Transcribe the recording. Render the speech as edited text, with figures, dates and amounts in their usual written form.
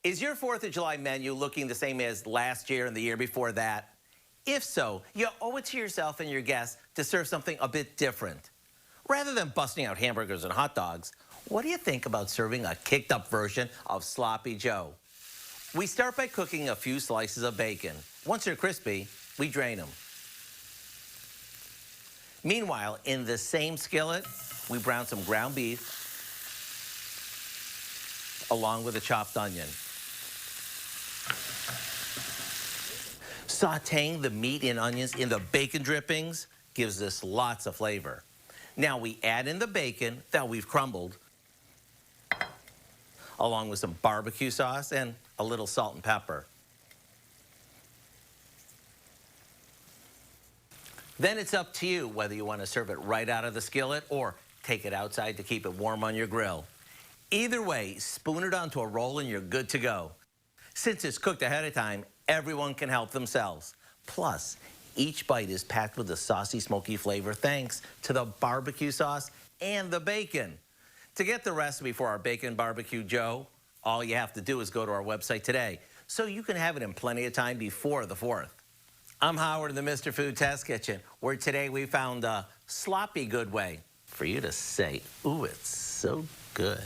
Is your 4th of July menu looking the same as last year and the year before that? If so, you owe it to yourself and your guests to serve something a bit different. Rather than busting out hamburgers and hot dogs, what do you think about serving a kicked-up version of Sloppy Joe? We start by cooking a few slices of bacon. Once they're crispy, we drain them. Meanwhile, in the same skillet, we brown some ground beef along with a chopped onion. Sautéing the meat and onions in the bacon drippings gives this lots of flavor. Now we add in the bacon that we've crumbled, along with some barbecue sauce and a little salt and pepper. Then it's up to you whether you want to serve it right out of the skillet or take it outside to keep it warm on your grill. Either way, spoon it onto a roll and you're good to go. Since it's cooked ahead of time, everyone can help themselves. Plus, each bite is packed with a saucy, smoky flavor thanks to the barbecue sauce and the bacon. To get the recipe for our Bacon-Barbeque Joe, all you have to do is go to our website today so you can have it in plenty of time before the 4th. I'm Howard in the Mr. Food Test Kitchen, where today we found a sloppy good way for you to say, ooh, it's so good.